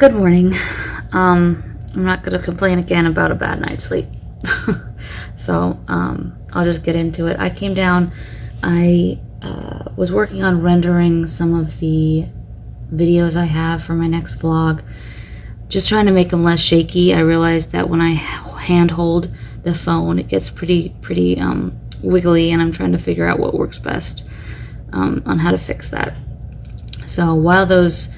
Good morning. I'm not going to complain again about a bad night's sleep. So I'll just get into it. I came down, I was working on rendering some of the videos I have for my next vlog, just trying to make them less shaky. I realized that when I hand hold the phone, it gets pretty wiggly, and I'm trying to figure out what works best on how to fix that. So while those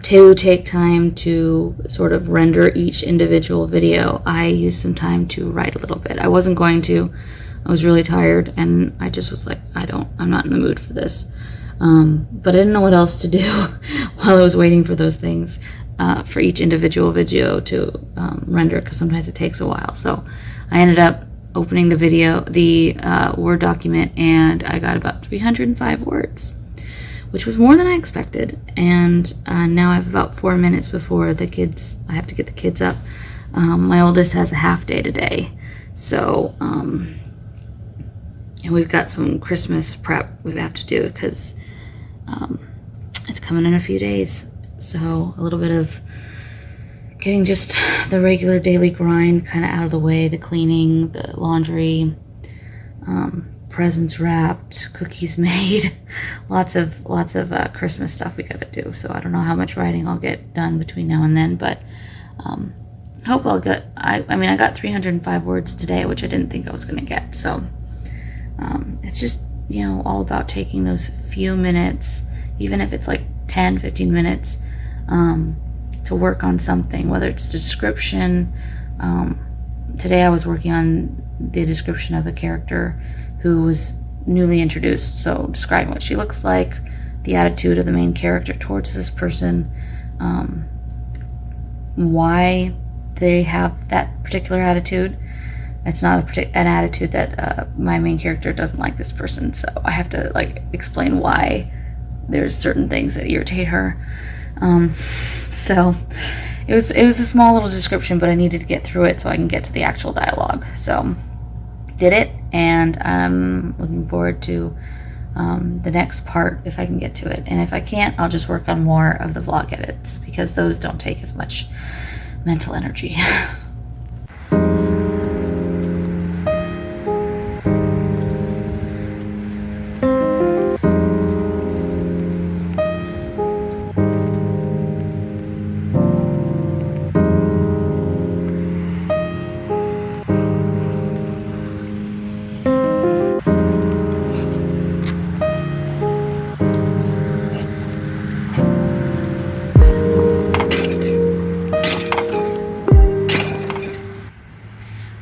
to take time to sort of render each individual video, I used some time to write a little bit. I wasn't going to. I was really tired, and I just was like, I'm not in the mood for this. But I didn't know what else to do while I was waiting for those things, for each individual video to render, because sometimes it takes a while. So I ended up opening the Word document, and I got about 305 words, which was more than I expected. And now I have about 4 minutes before I have to get the kids up. My oldest has a half day today. So, and we've got some Christmas prep we have to do because it's coming in a few days. So a little bit of getting just the regular daily grind kind of out of the way, the cleaning, the laundry, presents wrapped, cookies made, lots of Christmas stuff we gotta do. So I don't know how much writing I'll get done between now and then, but hope I'll get. I got 305 words today, which I didn't think I was gonna get. So it's just all about taking those few minutes, even if it's like 10-15 minutes, to work on something, whether it's description. Today I was working on the description of a character who was newly introduced, so describing what she looks like, the attitude of the main character towards this person, why they have that particular attitude. It's not an attitude that my main character doesn't like this person, so I have to explain why there's certain things that irritate her. So it was a small little description, but I needed to get through it so I can get to the actual dialogue. So did it, and I'm looking forward to the next part if I can get to it. And if I can't, I'll just work on more of the vlog edits, because those don't take as much mental energy.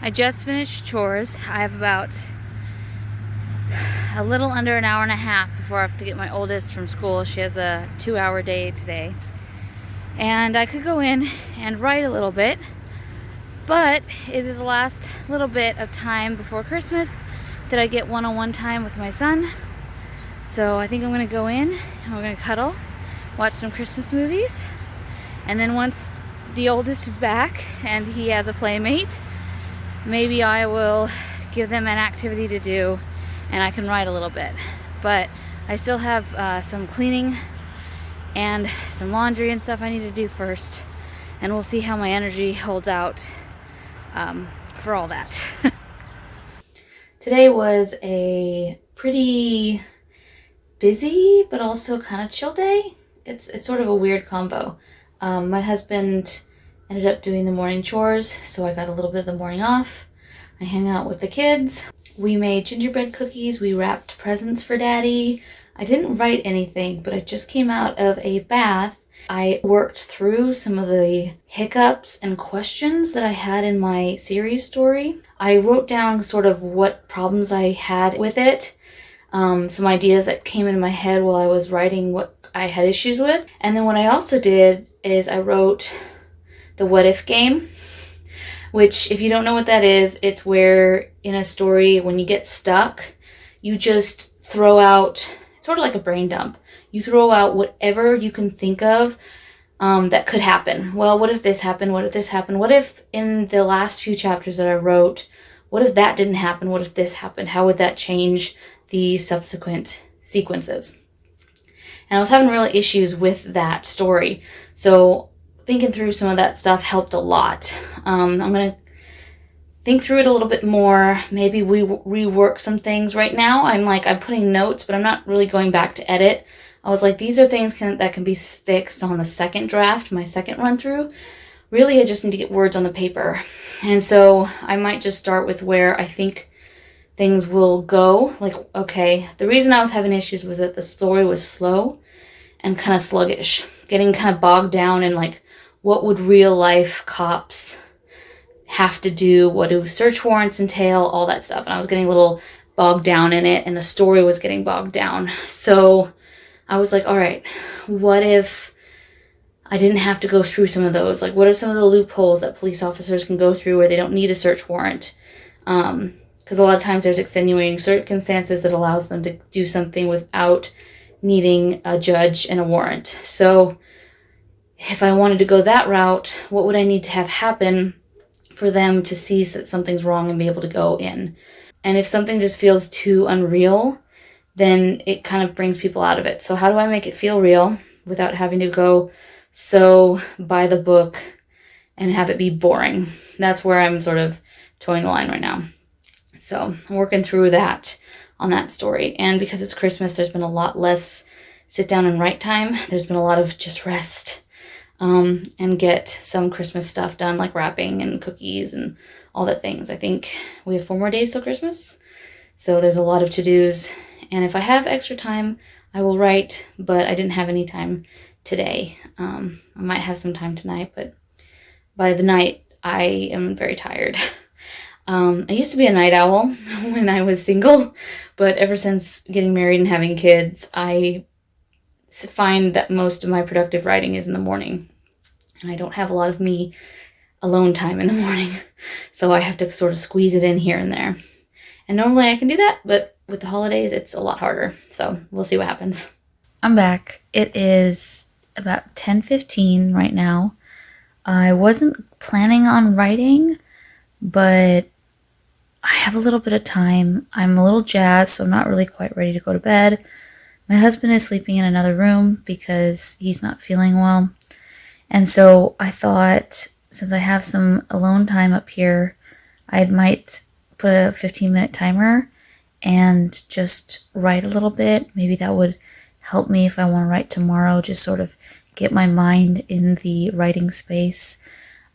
I just finished chores. I have about a little under an hour and a half before I have to get my oldest from school. She has a 2-hour day today. And I could go in and write a little bit, but it is the last little bit of time before Christmas that I get one-on-one time with my son. So I think I'm gonna go in and we're gonna cuddle, watch some Christmas movies, and then once the oldest is back and he has a playmate, maybe I will give them an activity to do and I can write a little bit. But I still have some cleaning and some laundry and stuff I need to do first, and we'll see how my energy holds out for all that. Today was a pretty busy but also kind of chill day. It's sort of a weird combo. My husband ended up doing the morning chores, so I got a little bit of the morning off. I hung out with the kids. We made gingerbread cookies. We wrapped presents for Daddy. I didn't write anything, but I just came out of a bath. I worked through some of the hiccups and questions that I had in my series story. I wrote down sort of what problems I had with it, some ideas that came into my head while I was writing what I had issues with. And then what I also did is I wrote the what if game, which, if you don't know what that is, it's where in a story, when you get stuck, you just throw out, it's sort of like a brain dump. You throw out whatever you can think of that could happen. Well, what if this happened? What if this happened? What if in the last few chapters that I wrote, what if that didn't happen? What if this happened? How would that change the subsequent sequences? And I was having real issues with that story. So thinking through some of that stuff helped a lot. I'm going to think through it a little bit more, maybe we rework some things. Right now, I'm putting notes, but I'm not really going back to edit. I was like, these are things that can be fixed on the second draft, my second run through. Really, I just need to get words on the paper. And so I might just start with where I think things will go. Like, okay, the reason I was having issues was that the story was slow and kind of sluggish, getting kind of bogged down in like, what would real life cops have to do? What do search warrants entail? All that stuff. And I was getting a little bogged down in it, and the story was getting bogged down. So I was like, all right, what if I didn't have to go through some of those? Like, what are some of the loopholes that police officers can go through where they don't need a search warrant? Because a lot of times there's extenuating circumstances that allows them to do something without needing a judge and a warrant. So if I wanted to go that route, what would I need to have happen for them to see that something's wrong and be able to go in? And if something just feels too unreal, then it kind of brings people out of it. So how do I make it feel real without having to go so by the book and have it be boring? That's where I'm sort of towing the line right now. So I'm working through that on that story. And because it's Christmas, there's been a lot less sit down and write time. There's been a lot of just rest and get some Christmas stuff done, like wrapping and cookies and all the things. I think we have 4 more days till Christmas. So there's a lot of to-dos. And if I have extra time, I will write, but I didn't have any time today. I might have some time tonight, but by the night, I am very tired. I used to be a night owl when I was single, but ever since getting married and having kids, I find that most of my productive writing is in the morning, and I don't have a lot of me alone time in the morning, so I have to sort of squeeze it in here and there. And normally I can do that, but with the holidays, it's a lot harder, so we'll see what happens. I'm back. It is about 10:15 right now. I wasn't planning on writing, but I have a little bit of time. I'm a little jazzed, so I'm not really quite ready to go to bed. My husband is sleeping in another room because he's not feeling well. And so I thought, since I have some alone time up here, I might put a 15-minute timer and just write a little bit. Maybe that would help me if I want to write tomorrow, just sort of get my mind in the writing space.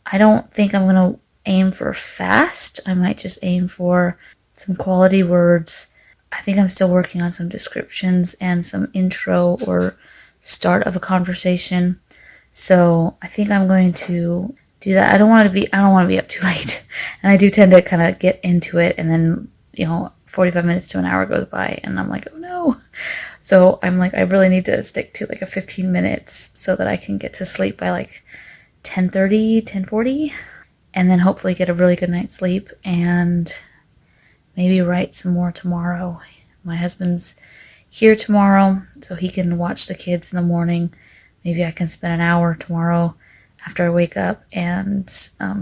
I don't think I'm going to aim for fast. I might just aim for some quality words. I think I'm still working on some descriptions and some intro or start of a conversation. So I think I'm going to do that. I don't want to be up too late. And I do tend to kind of get into it, and then, 45 minutes to an hour goes by and I'm like, oh no. So I'm like, I really need to stick to like a 15 minutes so that I can get to sleep by like 10:30, 10:40, and then hopefully get a really good night's sleep and maybe write some more tomorrow. My husband's here tomorrow, so he can watch the kids in the morning. Maybe I can spend an hour tomorrow after I wake up and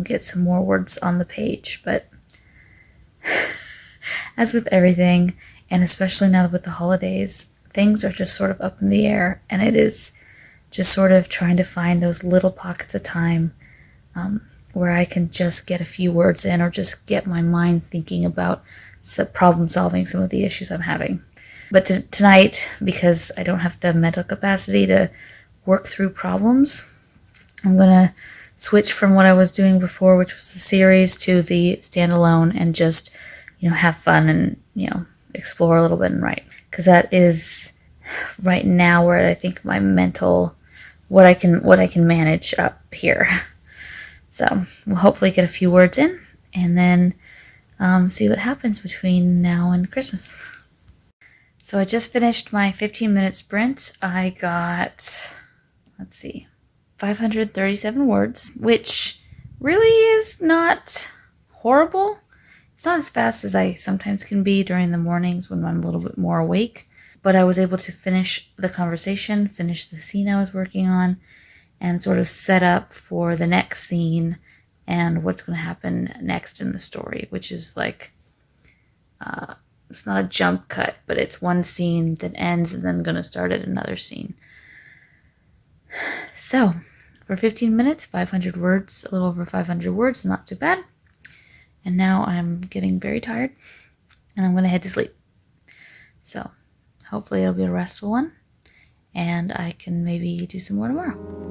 get some more words on the page. But as with everything, and especially now with the holidays, things are just sort of up in the air, and it is just sort of trying to find those little pockets of time where I can just get a few words in, or just get my mind thinking about problem solving some of the issues I'm having. But tonight, because I don't have the mental capacity to work through problems, I'm going to switch from what I was doing before, which was the series, to the standalone, and just, have fun and, explore a little bit and write. Because that is right now where I think my mental, what I can manage up here. So we'll hopefully get a few words in, and then see what happens between now and Christmas. So I just finished my 15-minute sprint. I got, 537 words, which really is not horrible. It's not as fast as I sometimes can be during the mornings when I'm a little bit more awake. But I was able to finish the conversation, finish the scene I was working on, and sort of set up for the next scene and what's going to happen next in the story, which is like, it's not a jump cut, but it's one scene that ends and then going to start at another scene. So for 15 minutes, 500 words, a little over 500 words, not too bad. And now I'm getting very tired and I'm going to head to sleep. So hopefully it'll be a restful one and I can maybe do some more tomorrow.